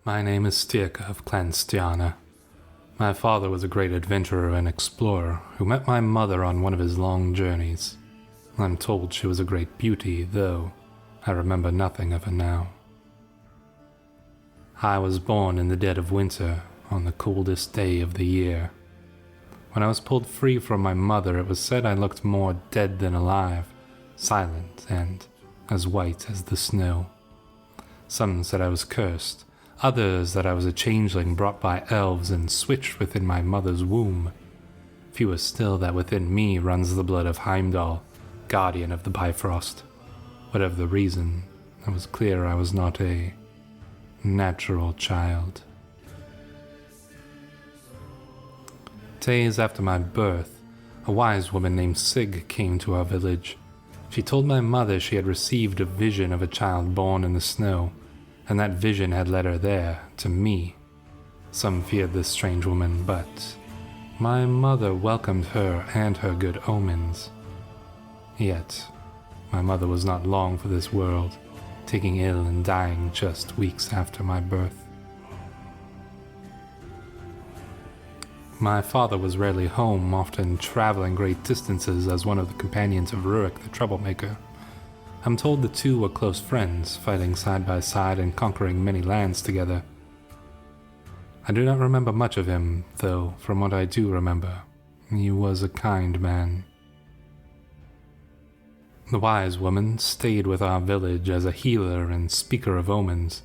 My name is Styrkar of Clan Stjarna. My father was a great adventurer and explorer who met my mother on one of his long journeys. I'm told she was a great beauty, though I remember nothing of her now. I was born in the dead of winter, on the coldest day of the year. When I was pulled free from my mother, it was said I looked more dead than alive, silent and as white as the snow. Some said I was cursed, others that I was a changeling brought by elves and switched within my mother's womb. Fewer still that within me runs the blood of Heimdall, guardian of the Bifrost. Whatever the reason, it was clear I was not a natural child. Days after my birth, a wise woman named Sig came to our village. She told my mother she had received a vision of a child born in the snow, and that vision had led her there, to me. Some feared this strange woman, but my mother welcomed her and her good omens. Yet, my mother was not long for this world, taking ill and dying just weeks after my birth. My father was rarely home, often traveling great distances as one of the companions of Rurik the Troublemaker. I'm told the two were close friends, fighting side by side and conquering many lands together. I do not remember much of him, though from what I do remember, he was a kind man. The wise woman stayed with our village as a healer and speaker of omens.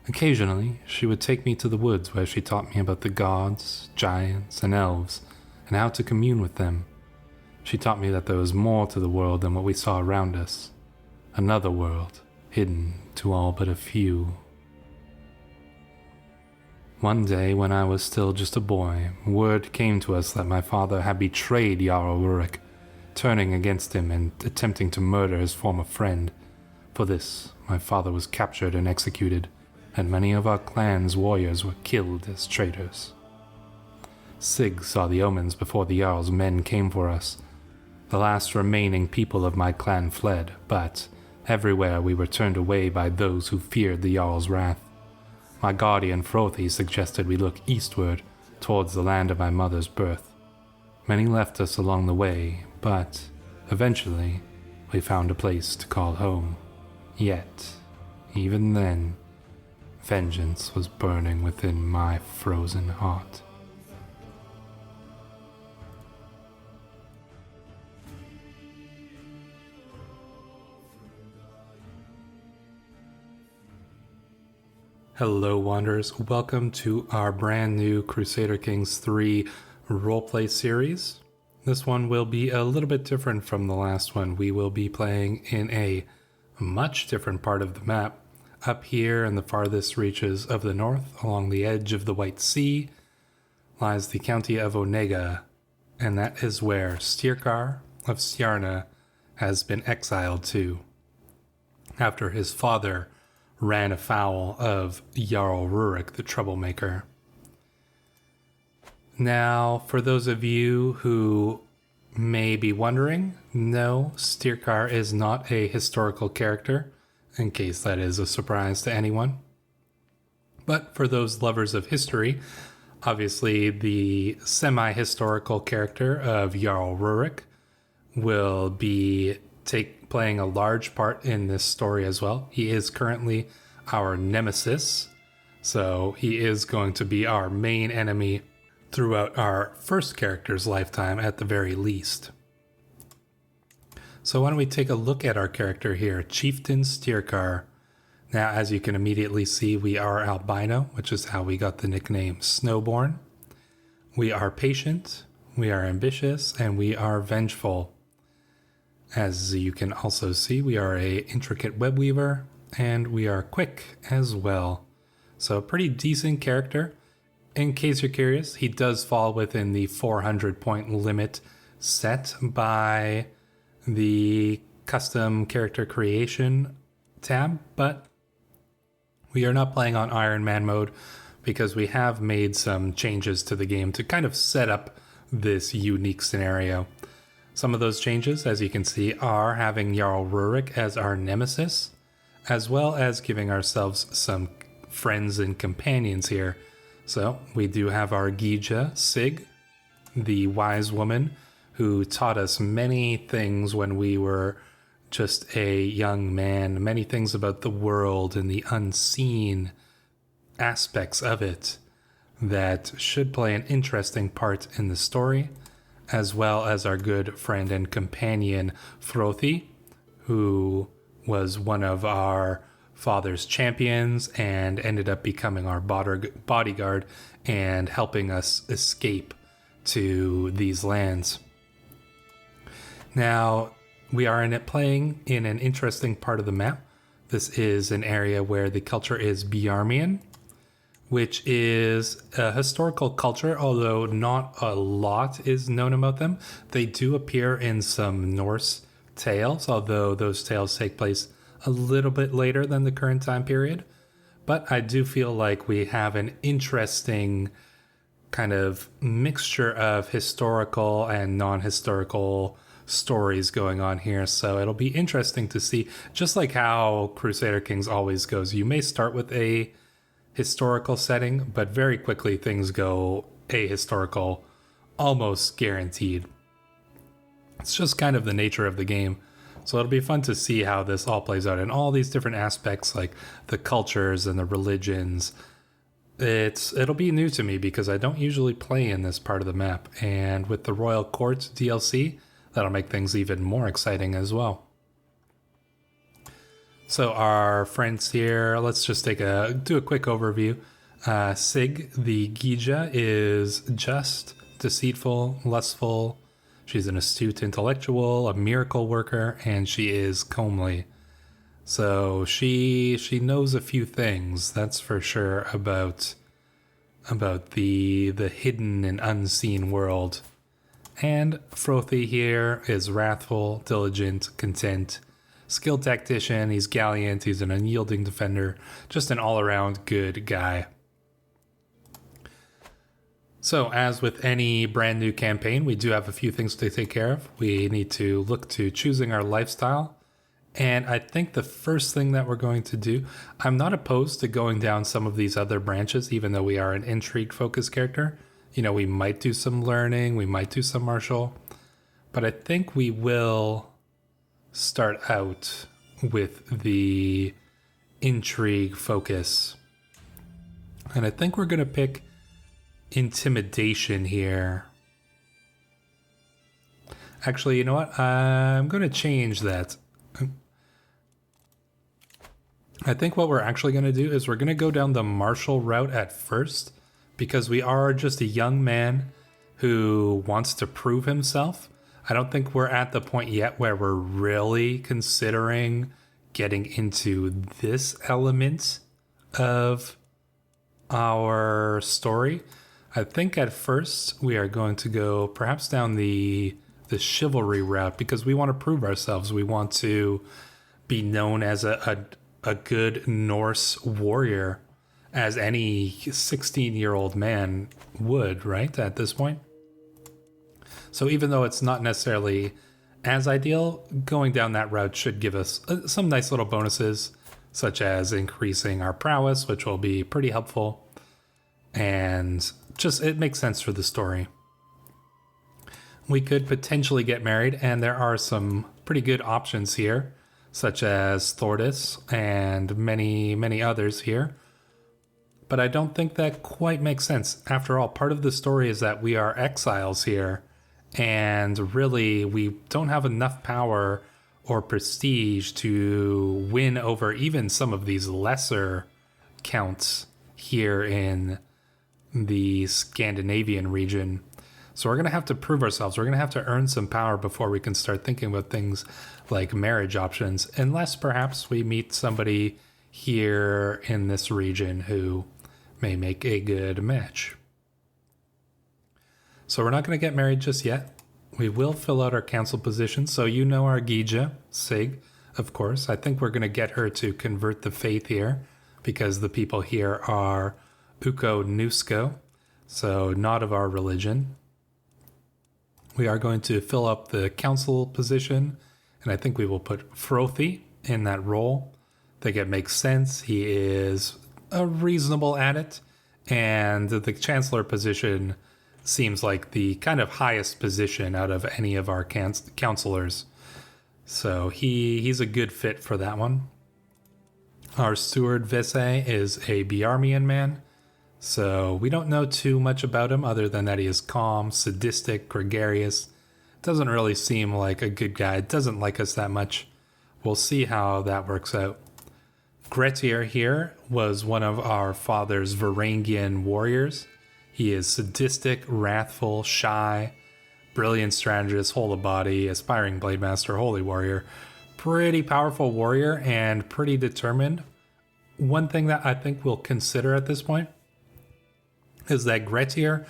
Occasionally, she would take me to the woods where she taught me about the gods, giants, and elves, and how to commune with them. She taught me that there was more to the world than what we saw around us. Another world, hidden to all but a few. One day, when I was still just a boy, word came to us that my father had betrayed Yarl Rurik, turning against him and attempting to murder his former friend. For this, my father was captured and executed, and many of our clan's warriors were killed as traitors. Sig saw the omens before the Jarl's men came for us. The last remaining people of my clan fled, but everywhere we were turned away by those who feared the Jarl's wrath. My guardian Frothy suggested we look eastward, towards the land of my mother's birth. Many left us along the way, but eventually we found a place to call home. Yet, even then, vengeance was burning within my frozen heart. Hello Wanderers, welcome to our brand new Crusader Kings 3 roleplay series. This one will be a little bit different from the last one. We will be playing in a much different part of the map. Up here in the farthest reaches of the north, along the edge of the White Sea, lies the county of Onega, and that is where Styrkar of Stjarna has been exiled to, after his father ran afoul of Yarl Rurik the Troublemaker. Now, for those of you who may be wondering, no, Styrkar is not a historical character, in case that is a surprise to anyone. But for those lovers of history, obviously the semi-historical character of Yarl Rurik will be playing a large part in this story as well. He is currently our nemesis, so he is going to be our main enemy throughout our first character's lifetime at the very least. So why don't we take a look at our character here, Chieftain Styrkar. Now, as you can immediately see, we are albino, which is how we got the nickname Snowborn. We are patient, we are ambitious, and we are vengeful. As you can also see, we are an intricate web weaver, and we are quick as well. So a pretty decent character. In case you're curious, he does fall within the 400 point limit set by the custom character creation tab, but we are not playing on Iron Man mode because we have made some changes to the game to kind of set up this unique scenario. Some of those changes, as you can see, are having Yarl Rurik as our nemesis, as well as giving ourselves some friends and companions here. So we do have our Gija, Sig, the wise woman who taught us many things when we were just a young man, many things about the world and the unseen aspects of it that should play an interesting part in the story, as well as our good friend and companion Frothi, who was one of our father's champions and ended up becoming our bodyguard and helping us escape to these lands. Now, we are playing in an interesting part of the map. This is an area where the culture is Bjarmian, which is a historical culture, although not a lot is known about them. They do appear in some Norse tales, although those tales take place a little bit later than the current time period. But I do feel like we have an interesting kind of mixture of historical and non-historical stories going on here. So it'll be interesting to see, just like how Crusader Kings always goes. You may start with a historical setting, but very quickly things go ahistorical, almost guaranteed. It's just kind of the nature of the game. So it'll be fun to see how this all plays out in all these different aspects, like the cultures and the religions. It'll be new to me because I don't usually play in this part of the map. And with the Royal Court DLC, that'll make things even more exciting as well. So our friends here, let's just do a quick overview. Sig, the Gija, is just, deceitful, lustful. She's an astute intellectual, a miracle worker, and she is comely. So she knows a few things, that's for sure, about the hidden and unseen world. And Frothi here is wrathful, diligent, content, skilled tactician. He's gallant, he's an unyielding defender, just an all-around good guy. So, as with any brand new campaign, we do have a few things to take care of. We need to look to choosing our lifestyle. And I think the first thing that we're going to do, I'm not opposed to going down some of these other branches, even though we are an intrigue-focused character. You know, we might do some learning, we might do some martial. But I think we will start out with the intrigue focus. And I think we're going to pick intimidation here. Actually, you know what? I'm going to change that. I think what we're actually going to do is we're going to go down the martial route at first, because we are just a young man who wants to prove himself. I don't think we're at the point yet where we're really considering getting into this element of our story. I think at first we are going to go perhaps down the chivalry route, because we want to prove ourselves. We want to be known as a good Norse warrior, as any 16-year-old man would, right, at this point. So even though it's not necessarily as ideal, going down that route should give us some nice little bonuses, such as increasing our prowess, which will be pretty helpful. And just, it makes sense for the story. We could potentially get married, and there are some pretty good options here, such as Thordis and many others here. But I don't think that quite makes sense. After all, part of the story is that we are exiles here, and really we don't have enough power or prestige to win over even some of these lesser counts here in the Scandinavian region. So we're going to have to prove ourselves. We're going to have to earn some power before we can start thinking about things like marriage options, unless perhaps we meet somebody here in this region who may make a good match. So we're not going to get married just yet. We will fill out our council position. So you know our Gija, Sig, of course. I think we're going to get her to convert the faith here, because the people here are Uko Nusko, so not of our religion. We are going to fill up the council position, and I think we will put Frothi in that role. I think it makes sense. He is reasonable at it, and the Chancellor position seems like the kind of highest position out of any of our counselors. So he's a good fit for that one. Our Steward Vese is a Biarmian man, so we don't know too much about him other than that he is calm, sadistic, gregarious. Doesn't really seem like a good guy, doesn't like us that much. We'll see how that works out. Grettir here was one of our father's Varangian warriors. He is sadistic, wrathful, shy, brilliant strategist, whole of body, aspiring blade master, holy warrior. Pretty powerful warrior and pretty determined. One thing that I think we'll consider at this point is that Grettir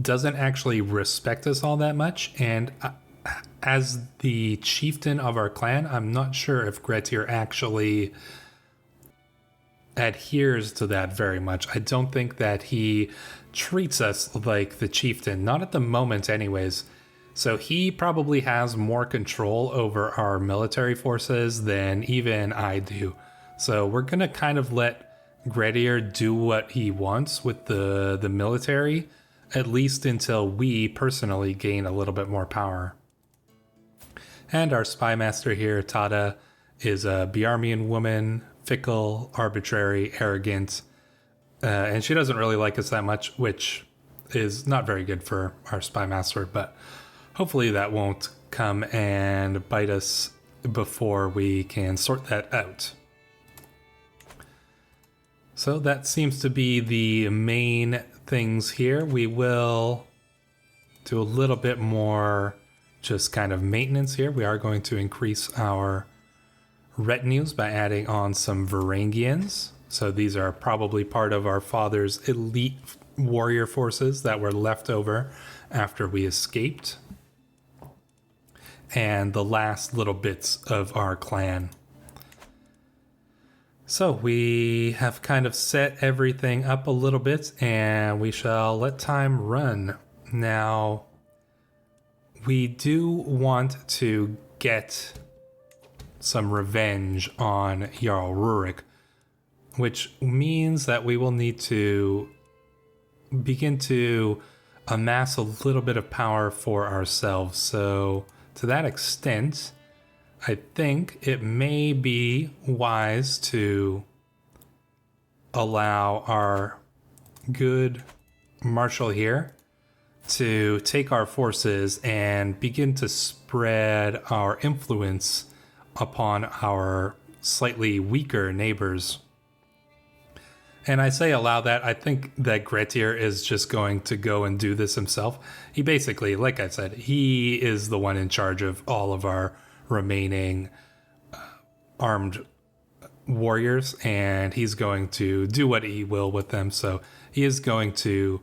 doesn't actually respect us all that much, and as the chieftain of our clan, I'm not sure if Grettir actually adheres to that very much. I don't think that he treats us like the chieftain, not at the moment anyways. So he probably has more control over our military forces than even I do. So we're going to kind of let Grettir do what he wants with the military, at least until we personally gain a little bit more power. And our spy master here, Tada, is a Biarmian woman, fickle, arbitrary, arrogant, and she doesn't really like us that much, which is not very good for our spy master, but hopefully that won't come and bite us before we can sort that out. So that seems to be the main things here. We will do a little bit more just kind of maintenance here. We are going to increase our retinues by adding on some Varangians. So these are probably part of our father's elite warrior forces that were left over after we escaped. And the last little bits of our clan. So we have kind of set everything up a little bit, and we shall let time run. Now, we do want to get some revenge on Yarl Rurik, which means that we will need to begin to amass a little bit of power for ourselves. So to that extent, I think it may be wise to allow our good marshal here to take our forces and begin to spread our influence upon our slightly weaker neighbors. And I say allow that, I think that Grettir is just going to go and do this himself. He basically, like I said, he is the one in charge of all of our remaining armed warriors, and he's going to do what he will with them. So he is going to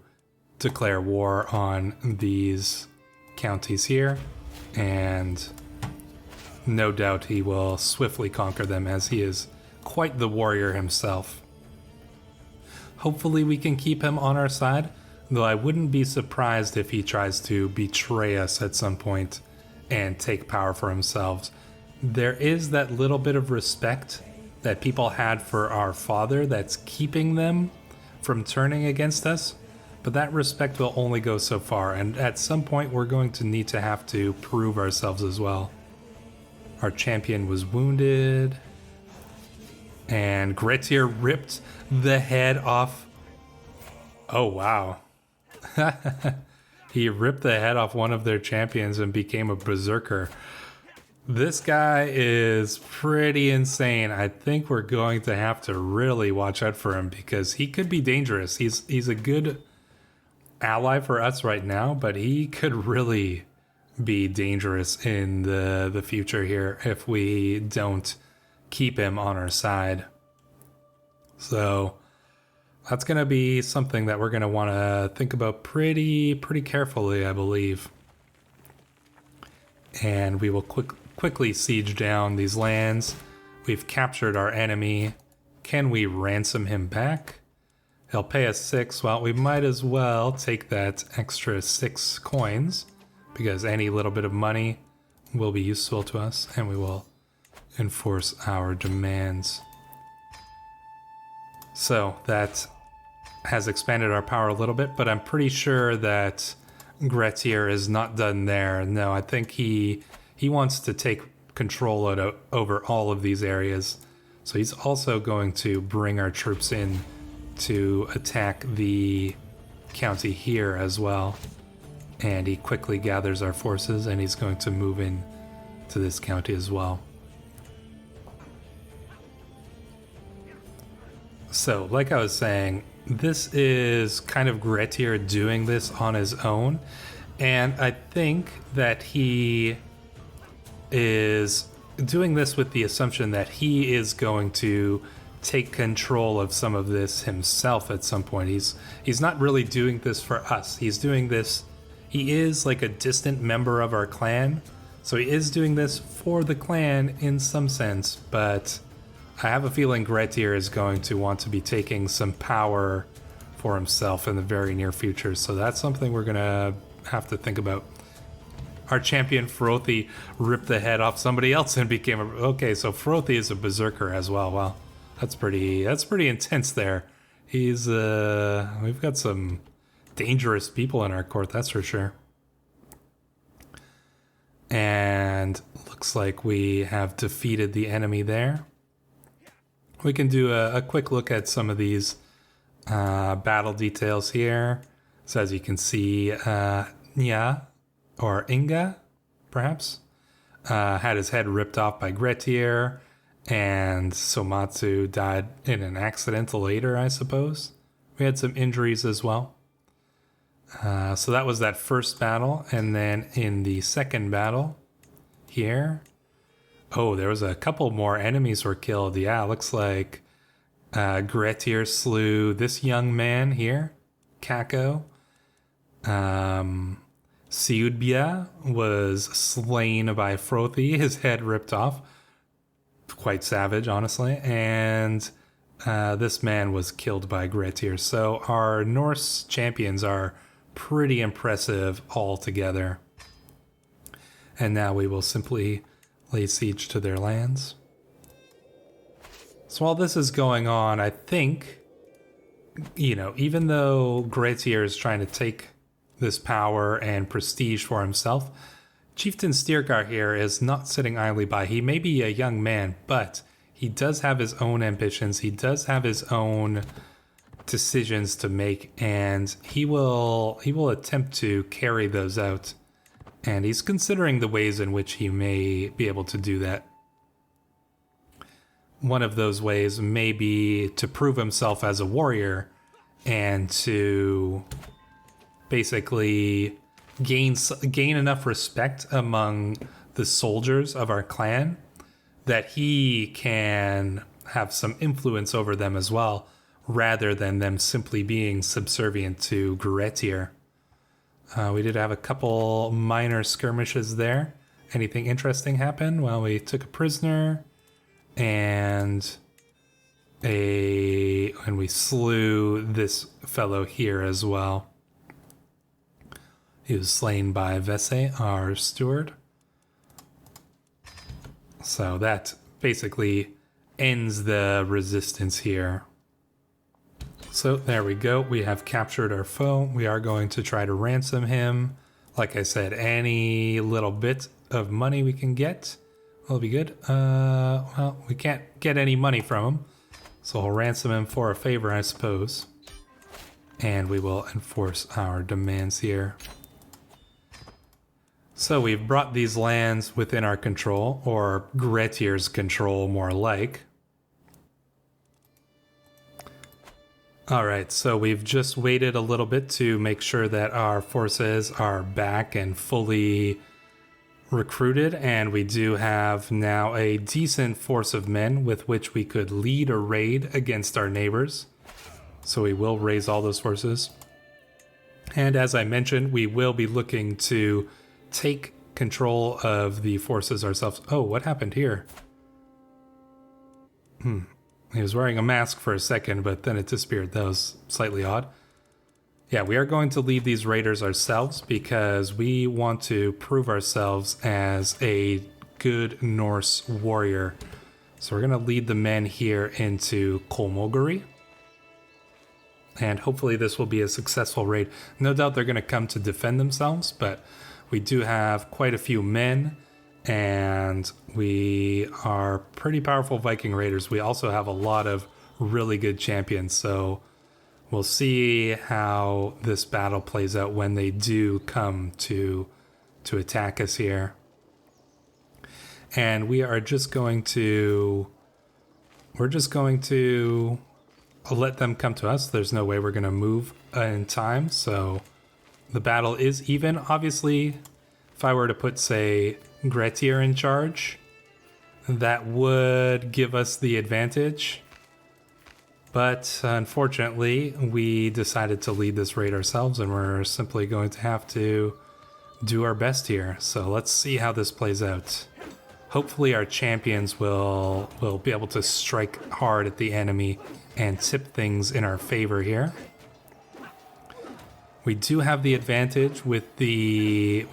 declare war on these counties here, and no doubt he will swiftly conquer them, as he is quite the warrior himself. Hopefully we can keep him on our side, though I wouldn't be surprised if he tries to betray us at some point and take power for himself. There is that little bit of respect that people had for our father that's keeping them from turning against us, but that respect will only go so far, and at some point we're going to need to have to prove ourselves as well. Our champion was wounded, and Grettir ripped the head off. Oh wow. He ripped the head off one of their champions and became a berserker. This guy is pretty insane. I think we're going to have to really watch out for him, because he could be dangerous. He's a good ally for us right now, but he could really be dangerous in the future here if we don't keep him on our side. So that's going to be something that we're going to want to think about pretty carefully, I believe. And we will quickly siege down these lands. We've captured our enemy. Can we ransom him back? He'll pay us 6. Well, we might as well take that extra 6 coins, because any little bit of money will be useful to us, and we will enforce our demands. So that has expanded our power a little bit, but I'm pretty sure that Grettir is not done there. No, I think he wants to take control over all of these areas. So he's also going to bring our troops in to attack the county here as well. And he quickly gathers our forces, and he's going to move in to this county as well. So, like I was saying, this is kind of Grettir doing this on his own, and I think that he is doing this with the assumption that he is going to take control of some of this himself at some point. He's not really doing this for us. He's doing this, he is like a distant member of our clan, so he is doing this for the clan in some sense, but I have a feeling Grettir is going to want to be taking some power for himself in the very near future, so that's something we're gonna have to think about. Our champion Frothi ripped the head off somebody else and became a... Okay, so Frothi is a berserker as well. Wow, that's pretty intense there. He's we've got some dangerous people in our court, that's for sure. And looks like we have defeated the enemy there. We can do a quick look at some of these battle details here. So as you can see, Nya, or Inga, perhaps, had his head ripped off by Grettir, and Somatsu died in an accident later, I suppose. We had some injuries as well. So that was that first battle, and then in the second battle here... Oh, there was a couple more enemies were killed. Yeah, looks like Grettir slew this young man here, Kako. Siudbia was slain by Frothi, his head ripped off. Quite savage, honestly. And this man was killed by Grettir. So our Norse champions are pretty impressive altogether. And now we will simply lay siege to their lands. So while this is going on, I think, you know, even though Grettir is trying to take this power and prestige for himself, Chieftain Styrkar here is not sitting idly by. He may be a young man, but he does have his own ambitions. He does have his own decisions to make, and he will attempt to carry those out. And he's considering the ways in which he may be able to do that. One of those ways may be to prove himself as a warrior and to basically gain enough respect among the soldiers of our clan that he can have some influence over them as well, rather than them simply being subservient to Grettir. We did have a couple minor skirmishes there. Anything interesting happen? Well, we took a prisoner and we slew this fellow here as well. He was slain by Vese, our steward. So that basically ends the resistance here. So there we go. We have captured our foe. We are going to try to ransom him. Like I said, any little bit of money we can get will be good. Well, we can't get any money from him, so we'll ransom him for a favor, I suppose. And we will enforce our demands here. So we've brought these lands within our control, or Grettir's control more like. Alright, so we've just waited a little bit to make sure that our forces are back and fully recruited, and we do have now a decent force of men with which we could lead a raid against our neighbors. So we will raise all those forces. And as I mentioned, we will be looking to take control of the forces ourselves. Oh, what happened here? He was wearing a mask for a second, but then it disappeared. That was slightly odd. Yeah, we are going to lead these raiders ourselves because we want to prove ourselves as a good Norse warrior. So we're going to lead the men here into Kolmoguri. And hopefully this will be a successful raid. No doubt they're going to come to defend themselves, but we do have quite a few men, and we are pretty powerful Viking raiders. We also have a lot of really good champions, so we'll see how this battle plays out when they do come to attack us here. And we're just going to let them come to us. There's no way we're going to move in time, so the battle is even. Obviously, if I were to put, say, Grettir in charge, that would give us the advantage. But unfortunately, we decided to lead this raid ourselves, and we're simply going to have to do our best here. So let's see how this plays out. Hopefully our champions will be able to strike hard at the enemy and tip things in our favor here. We do have the advantage with the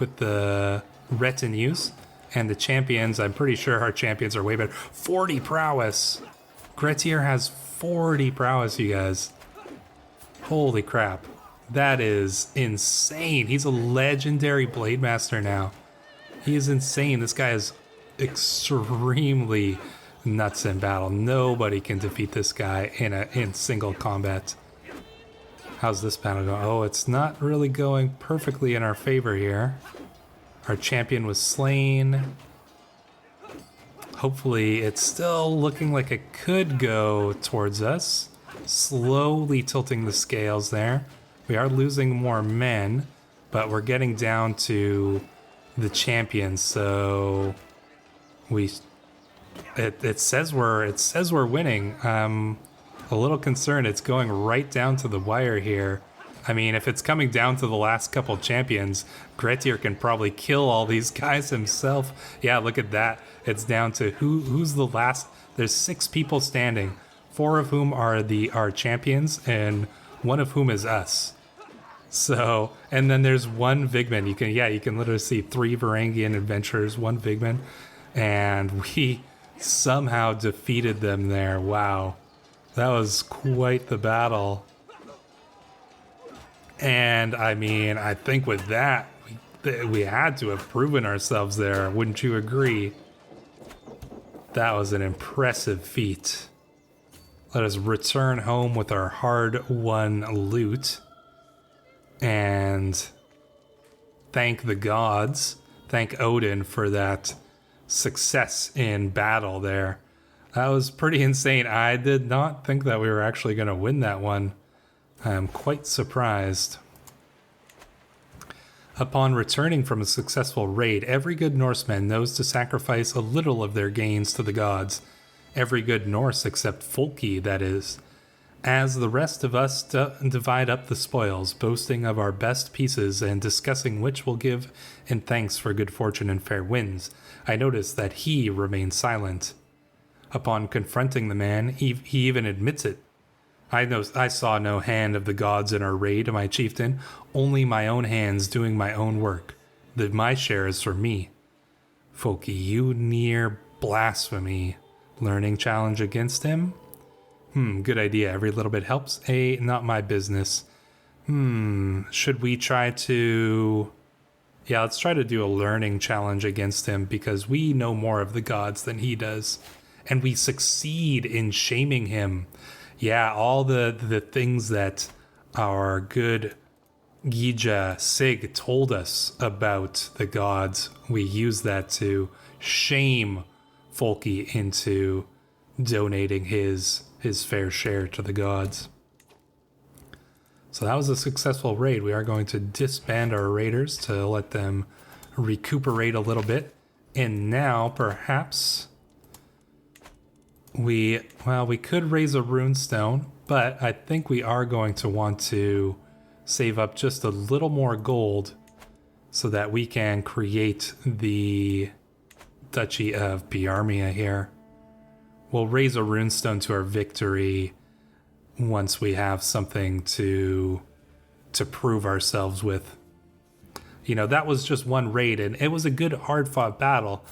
retinues and the champions. I'm pretty sure our champions are way better. 40 prowess. Grettir has 40 prowess, you guys. Holy crap. That is insane. He's a legendary blade master now. He is insane. This guy is extremely nuts in battle. Nobody can defeat this guy in single combat. How's this battle going? Oh, it's not really going perfectly in our favor here. Our champion was slain. Hopefully it's still looking like it could go towards us. Slowly tilting the scales there. We are losing more men, but we're getting down to the champion, so it says we're winning. I'm a little concerned it's going right down to the wire here. I mean, if it's coming down to the last couple champions, Grettir can probably kill all these guys himself. Yeah, look at that. It's down to who's the last. There's 6 people standing, 4 of whom are our champions, and 1 of whom is us. So, and then there's 1 Vigman. You can literally see 3 Varangian adventurers, 1 Vigman, and we somehow defeated them there. Wow, that was quite the battle. And I mean, I think with that, we had to have proven ourselves there. Wouldn't you agree? That was an impressive feat. Let us return home with our hard-won loot and thank the gods, thank Odin for that success in battle there. That was pretty insane. I did not think that we were actually going to win that one. I am quite surprised. Upon returning from a successful raid, every good Norseman knows to sacrifice a little of their gains to the gods. Every good Norse except Folki, that is. As the rest of us divide up the spoils, boasting of our best pieces and discussing which we'll give in thanks for good fortune and fair winds, I notice that he remains silent. Upon confronting the man, he even admits it. I saw no hand of the gods in our raid, my chieftain, only my own hands doing my own work. My share is for me. Folky, you near blasphemy. Learning challenge against him? Good idea. Every little bit helps. Not my business. Should we try to... Yeah, let's try to do a learning challenge against him because we know more of the gods than he does. And we succeed in shaming him. Yeah, all the things that our good Gija Sig told us about the gods, we use that to shame Folky into donating his fair share to the gods. So that was a successful raid. We are going to disband our raiders to let them recuperate a little bit. And now, perhaps... We could raise a runestone, but I think we are going to want to save up just a little more gold so that we can create the Duchy of Biarmia here. We'll raise a runestone to our victory once we have something to prove ourselves with. You know, that was just one raid, and it was a good hard-fought battle,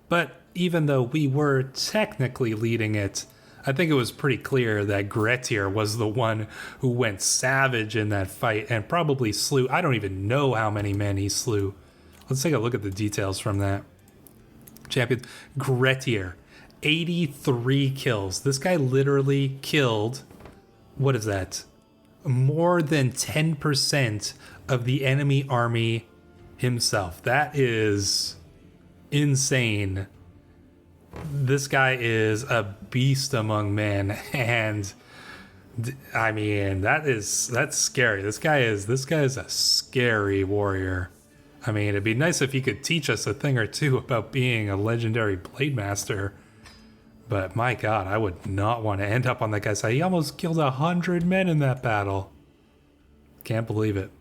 but even though we were technically leading it, I think it was pretty clear that Grettir was the one who went savage in that fight and probably slew. I don't even know how many men he slew. Let's take a look at the details from that. Champion Grettir, 83 kills. This guy literally killed, what is that? More than 10% of the enemy army himself. That is insane. This guy is a beast among men, and I mean that's scary. This guy is a scary warrior. I mean, it'd be nice if he could teach us a thing or two about being a legendary blade master. But my God, I would not want to end up on that guy's side. He almost killed 100 men in that battle. Can't believe it.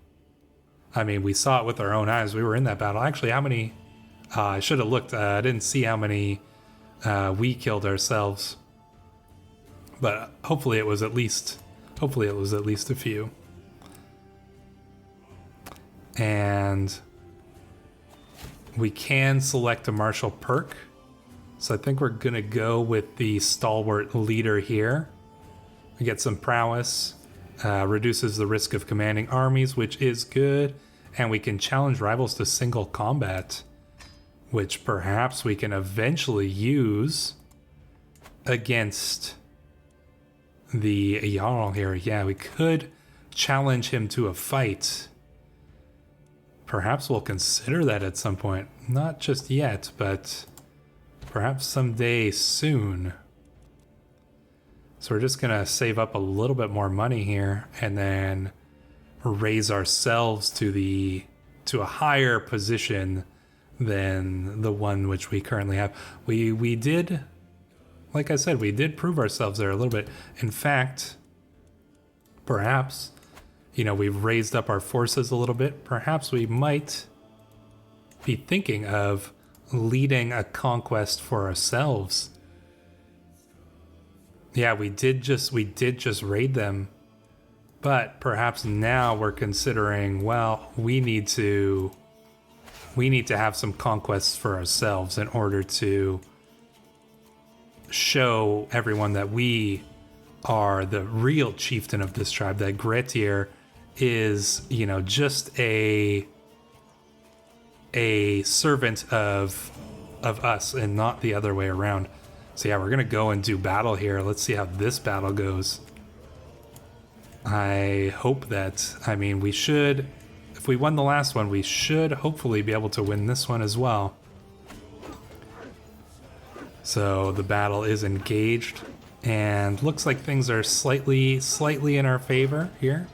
I mean, we saw it with our own eyes. We were in that battle. Actually, how many? I should have looked. I didn't see how many we killed ourselves. But hopefully it was at least a few. And we can select a martial perk. So I think we're going to go with the stalwart leader here. We get some prowess, reduces the risk of commanding armies, which is good. And we can challenge rivals to single combat, which perhaps we can eventually use against the Yarl here. Yeah, we could challenge him to a fight. Perhaps we'll consider that at some point. Not just yet, but perhaps someday soon. So we're just gonna save up a little bit more money here and then raise ourselves to a higher position than the one which we currently have. We did, like I said, we did prove ourselves there a little bit. In fact, perhaps, we've raised up our forces a little bit. Perhaps we might be thinking of leading a conquest for ourselves. Yeah, we did just raid them. But perhaps now we're considering, well, we need to have some conquests for ourselves in order to show everyone that we are the real chieftain of this tribe, that Grettir is, just a servant of us and not the other way around. So yeah, we're going to go and do battle here. Let's see how this battle goes. I hope that, we should, if we won the last one, we should hopefully be able to win this one as well. So the battle is engaged and looks like things are slightly in our favor here.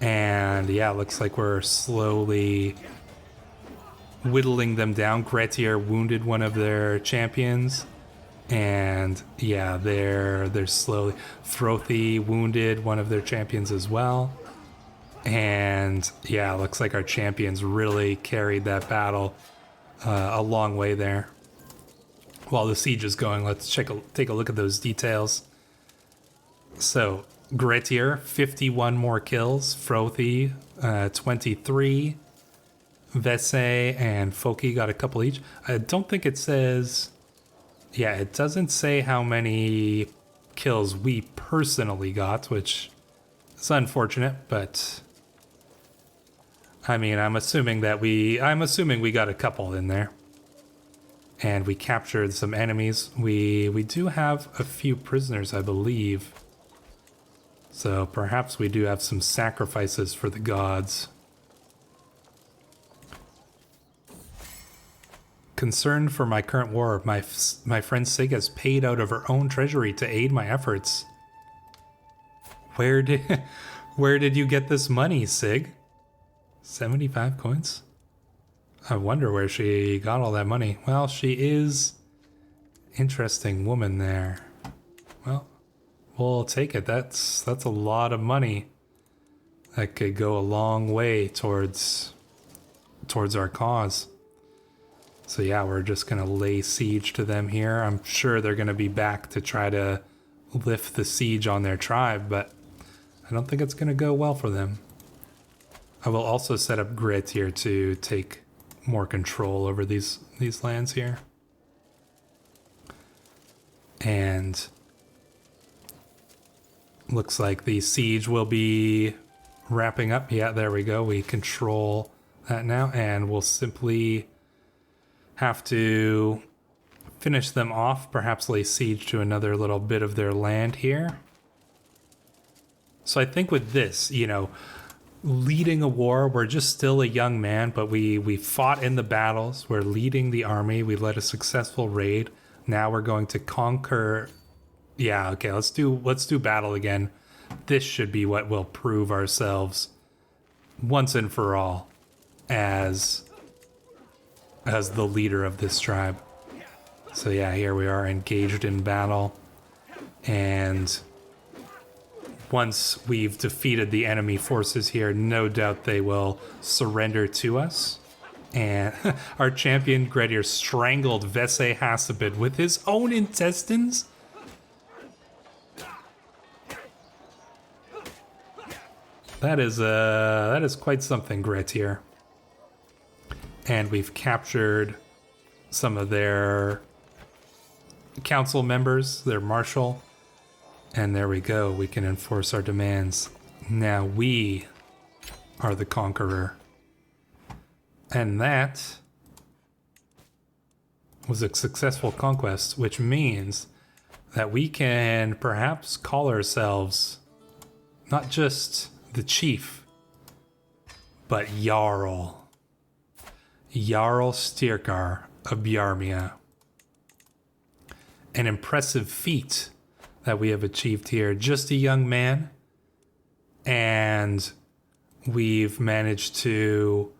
And yeah, looks like we're slowly whittling them down. Grettir wounded one of their champions. And yeah, they're slowly. Frothy wounded one of their champions as well. And yeah, looks like our champions really carried that battle a long way there. While the siege is going, let's take a look at those details. So Grettir, 51 more kills. Frothy, 23. Vese and Foki got a couple each. I don't think it says... Yeah, it doesn't say how many kills we personally got, which is unfortunate, but... I'm assuming we got a couple in there. And we captured some enemies. We do have a few prisoners, I believe. So perhaps we do have some sacrifices for the gods. Concerned for my current war, my friend Sig has paid out of her own treasury to aid my efforts. Where did you get this money, Sig? 75 coins? I wonder where she got all that money. Well, she is interesting woman there. Well, we'll take it. That's a lot of money. That could go a long way towards our cause. So yeah, we're just gonna lay siege to them here. I'm sure they're gonna be back to try to lift the siege on their tribe, but I don't think it's gonna go well for them. I will also set up Grit here to take more control over these lands here. And looks like the siege will be wrapping up. Yeah, there we go. We control that now, and we'll simply have to finish them off, perhaps lay siege to another little bit of their land here. So I think with this, you know, leading a war, we're just still a young man, but we fought in the battles, we're leading the army, we led a successful raid. Now we're going to conquer. Yeah, okay, let's do battle again. This should be what will prove ourselves once and for all as the leader of this tribe. So yeah, here we are engaged in battle, and once we've defeated the enemy forces here, no doubt they will surrender to us. And our champion Gretier strangled Vese Hasabid with his own intestines. That is quite something, Gretier. And we've captured some of their council members, their marshal. And there we go, we can enforce our demands. Now we are the conqueror. And that was a successful conquest, which means that we can perhaps call ourselves not just the chief, but Yarl. Yarl Styrkar of Bjarmia. An impressive feat that we have achieved here. Just a young man, and we've managed to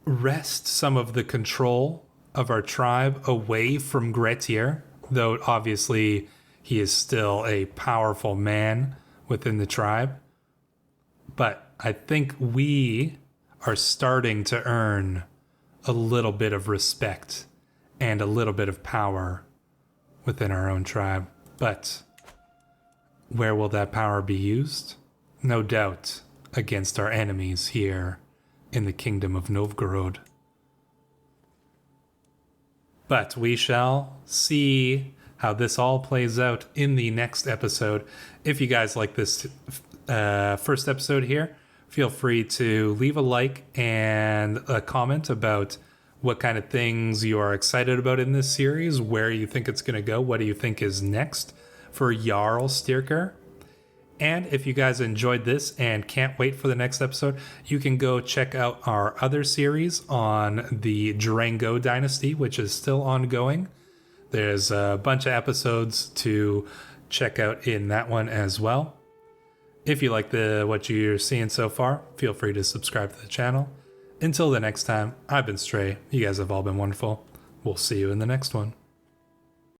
wrest some of the control of our tribe away from Gretier, though obviously he is still a powerful man within the tribe. But I think we are starting to earn a little bit of respect and a little bit of power within our own tribe. But where will that power be used? No doubt against our enemies here in the Kingdom of Novgorod. But we shall see how this all plays out in the next episode. If you guys like this first episode here, feel free to leave a like and a comment about what kind of things you are excited about in this series, where you think it's going to go, what do you think is next for Yarl Styrkar. And if you guys enjoyed this and can't wait for the next episode, you can go check out our other series on the Durango Dynasty, which is still ongoing. There's a bunch of episodes to check out in that one as well. If you like what you're seeing so far, feel free to subscribe to the channel. Until the next time, I've been Stray. You guys have all been wonderful. We'll see you in the next one.